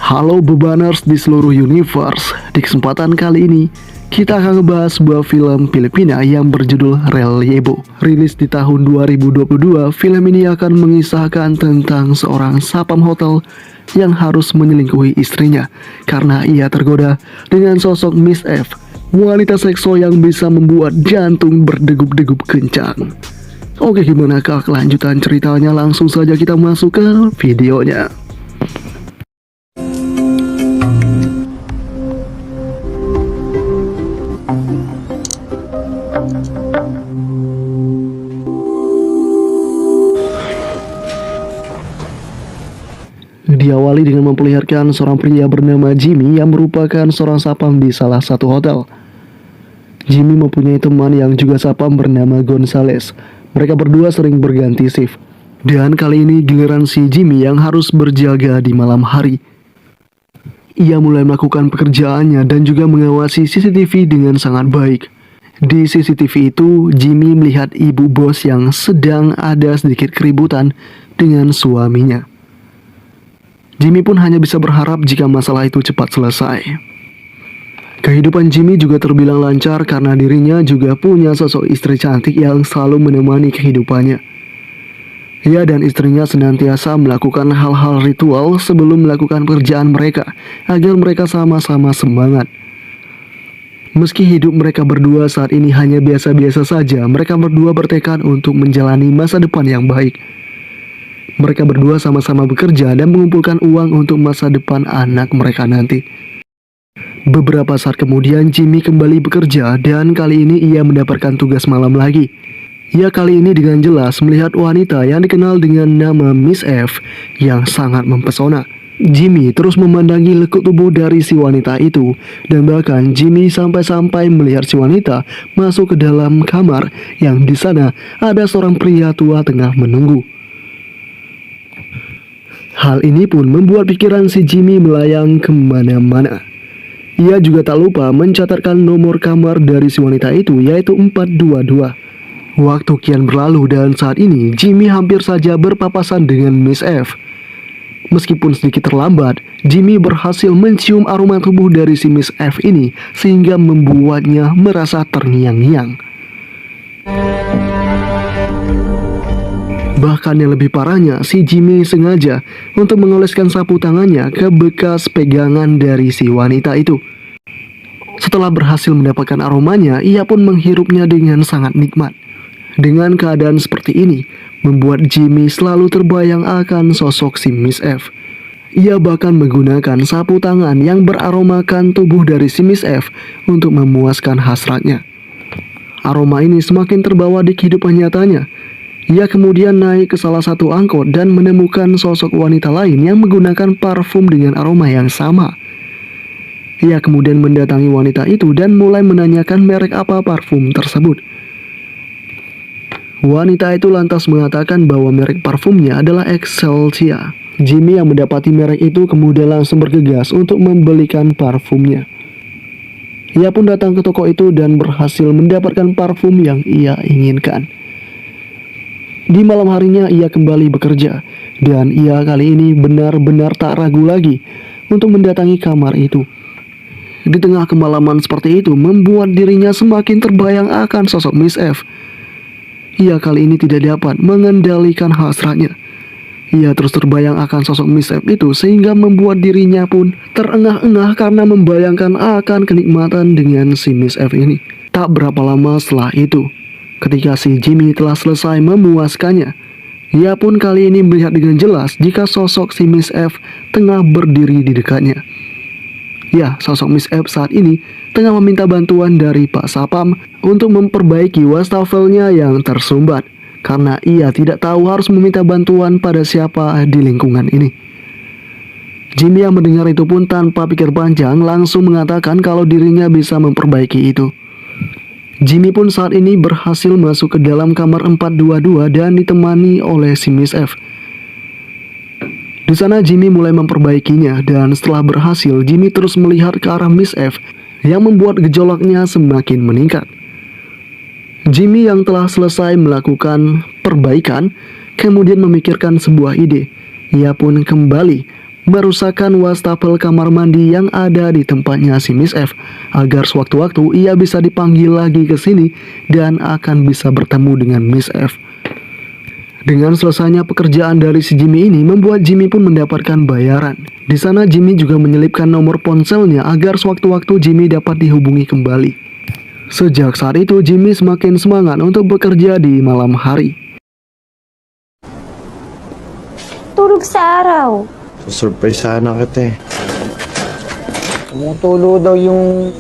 Halo bebaners di seluruh universe. Di kesempatan kali ini kita akan ngebahas sebuah film Filipina yang berjudul Relyebo. Rilis di tahun 2022, film ini akan mengisahkan tentang seorang sapam hotel yang harus menyelingkuhi istrinya karena ia tergoda dengan sosok Miss F, wanita seksual yang bisa membuat jantung berdegup-degup kencang. Oke, gimana kelanjutan ceritanya? Langsung saja kita masuk ke videonya. Diawali dengan memperlihatkan seorang pria bernama Jimmy yang merupakan seorang sapam di salah satu hotel. Jimmy mempunyai teman yang juga sapam bernama Gonzales. Mereka berdua sering berganti shift. Dan kali ini giliran si Jimmy yang harus berjaga di malam hari. Ia mulai melakukan pekerjaannya dan juga mengawasi CCTV dengan sangat baik. Di CCTV itu, Jimmy melihat ibu bos yang sedang ada sedikit keributan dengan suaminya. Jimmy pun hanya bisa berharap jika masalah itu cepat selesai. Kehidupan Jimmy juga terbilang lancar karena dirinya juga punya sosok istri cantik yang selalu menemani kehidupannya. Ia dan istrinya senantiasa melakukan hal-hal ritual sebelum melakukan pekerjaan mereka agar mereka sama-sama semangat. Meski hidup mereka berdua saat ini hanya biasa-biasa saja, mereka berdua bertekad untuk menjalani masa depan yang baik. Mereka berdua sama-sama bekerja dan mengumpulkan uang untuk masa depan anak mereka nanti. Beberapa saat kemudian Jimmy kembali bekerja dan kali ini ia mendapatkan tugas malam lagi. Ia kali ini dengan jelas melihat wanita yang dikenal dengan nama Miss F yang sangat mempesona. Jimmy terus memandangi lekuk tubuh dari si wanita itu dan bahkan Jimmy sampai-sampai melihat si wanita masuk ke dalam kamar yang di sana ada seorang pria tua tengah menunggu. Hal ini pun membuat pikiran si Jimmy melayang kemana-mana. Ia juga tak lupa mencatatkan nomor kamar dari si wanita itu, yaitu 422. Waktu kian berlalu dan saat ini Jimmy hampir saja berpapasan dengan Miss F. Meskipun sedikit terlambat, Jimmy berhasil mencium aroma tubuh dari si Miss F ini sehingga membuatnya merasa terngiang-ngiang. Bahkan yang lebih parahnya, si Jimmy sengaja untuk mengoleskan sapu tangannya ke bekas pegangan dari si wanita itu. Setelah berhasil mendapatkan aromanya, ia pun menghirupnya dengan sangat nikmat. Dengan keadaan seperti ini, membuat Jimmy selalu terbayang akan sosok si Miss F. Ia bahkan menggunakan sapu tangan yang beraromakan tubuh dari si Miss F untuk memuaskan hasratnya. Aroma ini semakin terbawa di kehidupan nyatanya. Ia kemudian naik ke salah satu angkot dan menemukan sosok wanita lain yang menggunakan parfum dengan aroma yang sama. Ia kemudian mendatangi wanita itu dan mulai menanyakan merek apa parfum tersebut. Wanita itu lantas mengatakan bahwa merek parfumnya adalah Excelsia. Jimmy yang mendapati merek itu kemudian langsung bergegas untuk membelikan parfumnya. Ia pun datang ke toko itu dan berhasil mendapatkan parfum yang ia inginkan. Di malam harinya ia kembali bekerja dan ia kali ini benar-benar tak ragu lagi untuk mendatangi kamar itu. Di tengah kemalaman seperti itu membuat dirinya semakin terbayang akan sosok Miss F. Ia kali ini tidak dapat mengendalikan hasratnya. Ia terus terbayang akan sosok Miss F itu sehingga membuat dirinya pun terengah-engah karena membayangkan akan kenikmatan dengan si Miss F ini. Tak berapa lama setelah itu, ketika si Jimmy telah selesai memuaskannya, ia pun kali ini melihat dengan jelas jika sosok si Miss F tengah berdiri di dekatnya. Ya, sosok Miss F saat ini tengah meminta bantuan dari Pak Sapam untuk memperbaiki wastafelnya yang tersumbat, karena ia tidak tahu harus meminta bantuan pada siapa di lingkungan ini. Jimmy yang mendengar itu pun tanpa pikir panjang langsung mengatakan kalau dirinya bisa memperbaiki itu. Jimmy pun saat ini berhasil masuk ke dalam kamar 422 dan ditemani oleh si Miss F. Di sana Jimmy mulai memperbaikinya dan setelah berhasil, Jimmy terus melihat ke arah Miss F yang membuat gejolaknya semakin meningkat. Jimmy yang telah selesai melakukan perbaikan kemudian memikirkan sebuah ide. Ia pun kembali merusakkan wastafel kamar mandi yang ada di tempatnya si Miss F, agar sewaktu-waktu ia bisa dipanggil lagi ke sini dan akan bisa bertemu dengan Miss F. Dengan selesainya pekerjaan dari si Jimmy ini membuat Jimmy pun mendapatkan bayaran. Di sana Jimmy juga menyelipkan nomor ponselnya agar sewaktu-waktu Jimmy dapat dihubungi kembali. Sejak saat itu Jimmy semakin semangat untuk bekerja di malam hari. Tulog sa araw. Surprise sana kita eh. Tumutulo daw yung...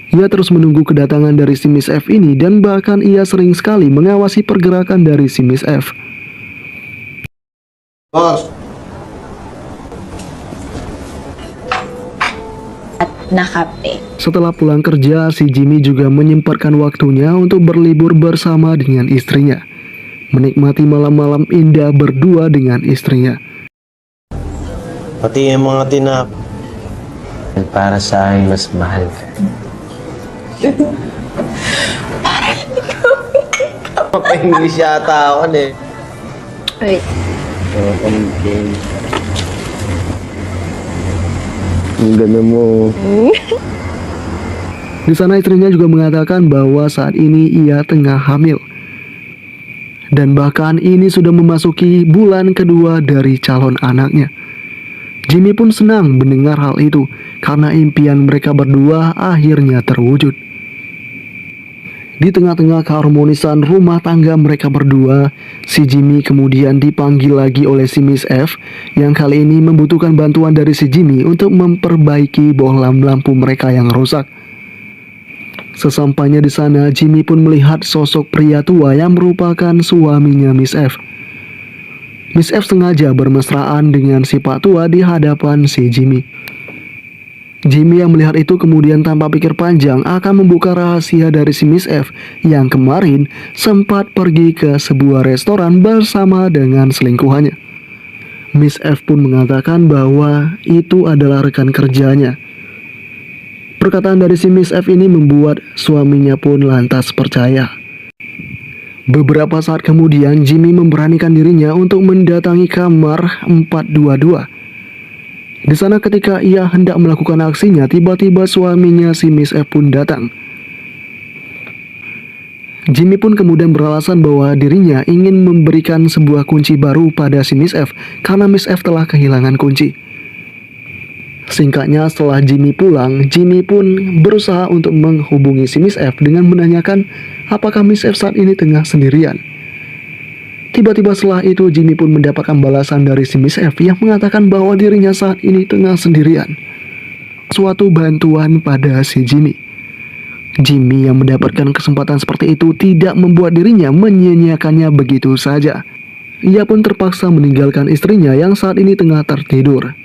Ia terus menunggu kedatangan dari si Miss F ini dan bahkan ia sering sekali mengawasi pergerakan dari si Miss F. Boss! At nakape. Setelah pulang kerja, si Jimmy juga menyempatkan waktunya untuk berlibur bersama dengan istrinya, menikmati malam-malam indah berdua dengan istrinya. Pati yung mga tinap. Para sa akin, mas mahal ka. Mapa-English yata ako eh. Wait. Ang ganda mo. Di sana istrinya juga mengatakan bahwa saat ini ia tengah hamil. Dan bahkan ini sudah memasuki bulan kedua dari calon anaknya. Jimmy pun senang mendengar hal itu karena impian mereka berdua akhirnya terwujud. Di tengah-tengah keharmonisan rumah tangga mereka berdua, si Jimmy kemudian dipanggil lagi oleh si Miss F yang kali ini membutuhkan bantuan dari si Jimmy untuk memperbaiki bohlam lampu mereka yang rusak. Sesampainya di sana, Jimmy pun melihat sosok pria tua yang merupakan suaminya Miss F. Miss F sengaja bermesraan dengan si Pak tua di hadapan si Jimmy. Jimmy yang melihat itu kemudian tanpa pikir panjang akan membuka rahasia dari si Miss F yang kemarin sempat pergi ke sebuah restoran bersama dengan selingkuhannya. Miss F pun mengatakan bahwa itu adalah rekan kerjanya. Perkataan dari si Miss F ini membuat suaminya pun lantas percaya. Beberapa saat kemudian Jimmy memberanikan dirinya untuk mendatangi kamar 422. Di sana ketika ia hendak melakukan aksinya, tiba-tiba suaminya si Miss F pun datang. Jimmy pun kemudian beralasan bahwa dirinya ingin memberikan sebuah kunci baru pada si Miss F karena Miss F telah kehilangan kunci. Singkatnya, setelah Jimmy pulang, Jimmy pun berusaha untuk menghubungi si Miss F dengan menanyakan apakah Miss F saat ini tengah sendirian. Tiba-tiba setelah itu Jimmy pun mendapatkan balasan dari si Miss F yang mengatakan bahwa dirinya saat ini tengah sendirian. Suatu bantuan pada si Jimmy. Jimmy yang mendapatkan kesempatan seperti itu tidak membuat dirinya menyia-nyiakannya begitu saja. Ia pun terpaksa meninggalkan istrinya yang saat ini tengah tertidur.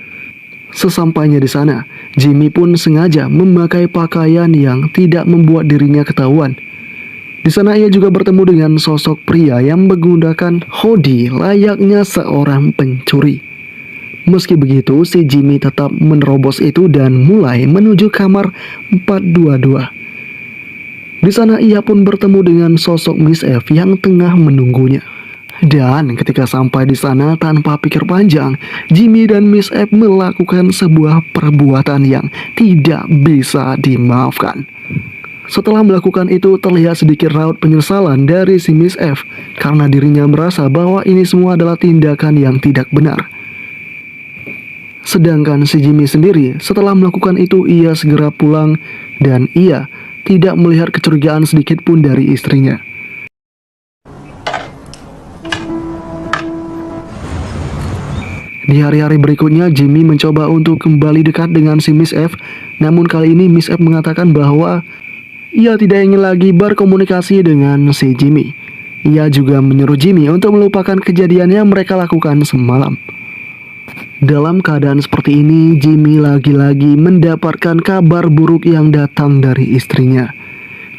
Sesampainya di sana, Jimmy pun sengaja memakai pakaian yang tidak membuat dirinya ketahuan. Di sana ia juga bertemu dengan sosok pria yang menggunakan hoodie layaknya seorang pencuri. Meski begitu, si Jimmy tetap menerobos itu dan mulai menuju kamar 422. Di sana ia pun bertemu dengan sosok Miss F yang tengah menunggunya. Dan ketika sampai di sana tanpa pikir panjang, Jimmy dan Miss F melakukan sebuah perbuatan yang tidak bisa dimaafkan. Setelah melakukan itu, terlihat sedikit raut penyesalan dari si Miss F karena dirinya merasa bahwa ini semua adalah tindakan yang tidak benar. Sedangkan si Jimmy sendiri setelah melakukan itu ia segera pulang dan ia tidak melihat kecurigaan sedikit pun dari istrinya. Di hari-hari berikutnya, Jimmy mencoba untuk kembali dekat dengan si Miss F, namun kali ini Miss F mengatakan bahwa ia tidak ingin lagi berkomunikasi dengan si Jimmy. Ia juga menyuruh Jimmy untuk melupakan kejadian yang mereka lakukan semalam. Dalam keadaan seperti ini, Jimmy lagi-lagi mendapatkan kabar buruk yang datang dari istrinya,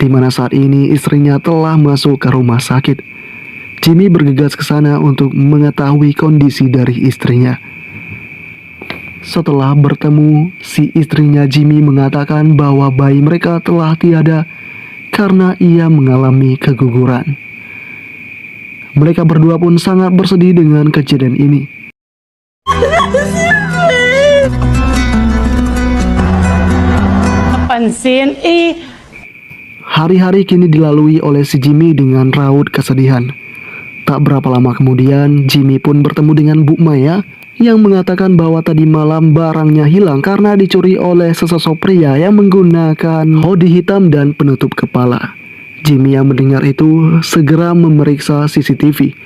di mana saat ini istrinya telah masuk ke rumah sakit. Jimmy bergegas ke sana untuk mengetahui kondisi dari istrinya. Setelah bertemu, si istrinya Jimmy mengatakan bahwa bayi mereka telah tiada karena ia mengalami keguguran. Mereka berdua pun sangat bersedih dengan kejadian ini. Pansin, Hari-hari kini dilalui oleh si Jimmy dengan raut kesedihan. Tak berapa lama kemudian, Jimmy pun bertemu dengan Bu Maya yang mengatakan bahwa tadi malam barangnya hilang karena dicuri oleh sesosok pria yang menggunakan hoodie hitam dan penutup kepala. Jimmy yang mendengar itu segera memeriksa CCTV.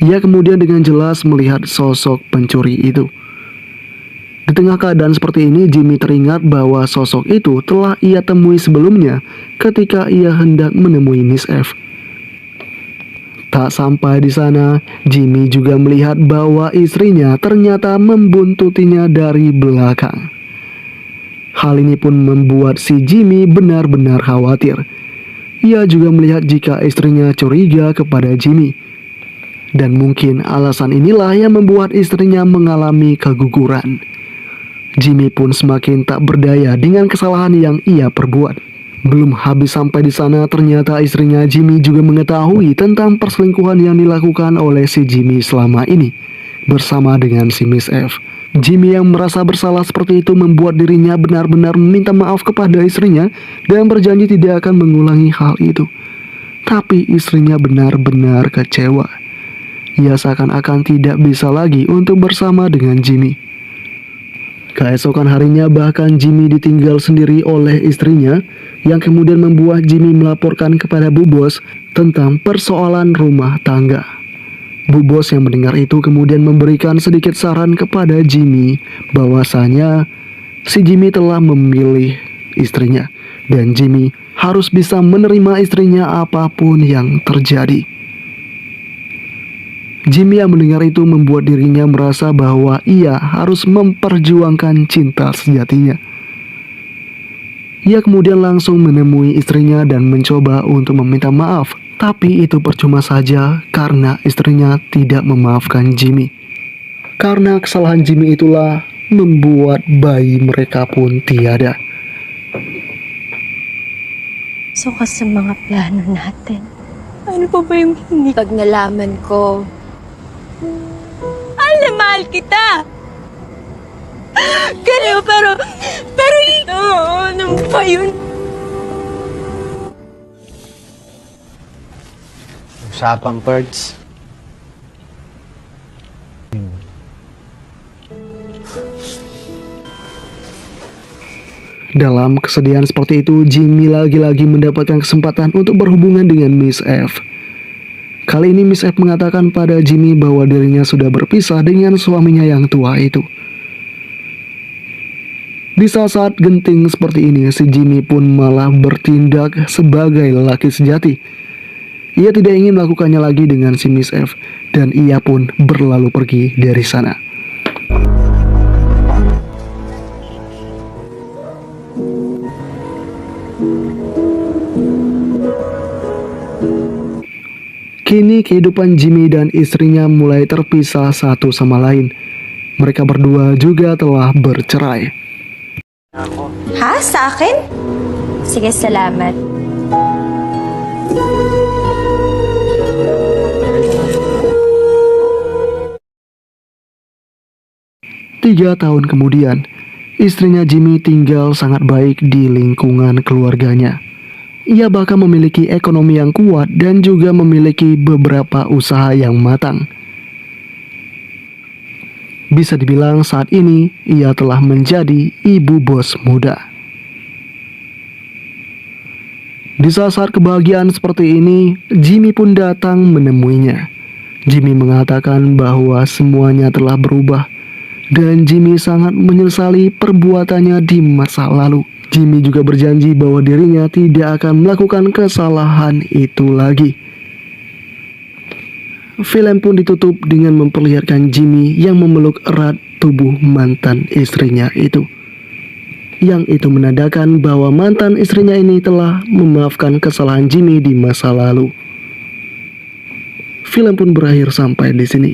Ia kemudian dengan jelas melihat sosok pencuri itu. Di tengah keadaan seperti ini, Jimmy teringat bahwa sosok itu telah ia temui sebelumnya ketika ia hendak menemui Miss F. Tak sampai di sana, Jimmy juga melihat bahwa istrinya ternyata membuntutinya dari belakang. Hal ini pun membuat si Jimmy benar-benar khawatir. Ia juga melihat jika istrinya curiga kepada Jimmy. Dan mungkin alasan inilah yang membuat istrinya mengalami keguguran. Jimmy pun semakin tak berdaya dengan kesalahan yang ia perbuat. Belum habis sampai di sana, ternyata istrinya Jimmy juga mengetahui tentang perselingkuhan yang dilakukan oleh si Jimmy selama ini bersama dengan si Miss F. Jimmy yang merasa bersalah seperti itu membuat dirinya benar-benar meminta maaf kepada istrinya dan berjanji tidak akan mengulangi hal itu. Tapi istrinya benar-benar kecewa. Ia seakan-akan tidak bisa lagi untuk bersama dengan Jimmy. Keesokan harinya bahkan Jimmy ditinggal sendiri oleh istrinya yang kemudian membuat Jimmy melaporkan kepada Bu Bos tentang persoalan rumah tangga. Bu Bos yang mendengar itu kemudian memberikan sedikit saran kepada Jimmy bahwasanya si Jimmy telah memilih istrinya dan Jimmy harus bisa menerima istrinya apapun yang terjadi. Jimmy yang mendengar itu membuat dirinya merasa bahwa ia harus memperjuangkan cinta sejatinya. Ia kemudian langsung menemui istrinya dan mencoba untuk meminta maaf, tapi itu percuma saja karena istrinya tidak memaafkan Jimmy. Karena kesalahan Jimmy itulah membuat bayi mereka pun tiada. So sa mga plano natin. ano pa ba yung hindi? Pag nalaman ko, Mahal kita! pero ito, ano ba yun? Usapang birds. Dalam kesedihan seperti itu, Jimmy lagi-lagi mendapatkan kesempatan untuk berhubungan dengan Miss F. Kali ini Miss F mengatakan pada Jimmy bahwa dirinya sudah berpisah dengan suaminya yang tua itu. Di saat-saat genting seperti ini, si Jimmy pun malah bertindak sebagai lelaki sejati. Ia tidak ingin melakukannya lagi dengan si Miss F, dan ia pun berlalu pergi dari sana. Kini kehidupan Jimmy dan istrinya mulai terpisah satu sama lain. Mereka berdua juga telah bercerai. ha? Sa akin? Sige, salamat. Tiga tahun kemudian, istrinya Jimmy tinggal sangat baik di lingkungan keluarganya. Ia bahkan memiliki ekonomi yang kuat dan juga memiliki beberapa usaha yang matang. Bisa dibilang saat ini ia telah menjadi ibu bos muda. Di saat-saat kebahagiaan seperti ini, Jimmy pun datang menemuinya. Jimmy mengatakan bahwa semuanya telah berubah dan Jimmy sangat menyesali perbuatannya di masa lalu. Jimmy juga berjanji bahwa dirinya tidak akan melakukan kesalahan itu lagi. Film pun ditutup dengan memperlihatkan Jimmy yang memeluk erat tubuh mantan istrinya itu. Yang itu menandakan bahwa mantan istrinya ini telah memaafkan kesalahan Jimmy di masa lalu. Film pun berakhir sampai di sini.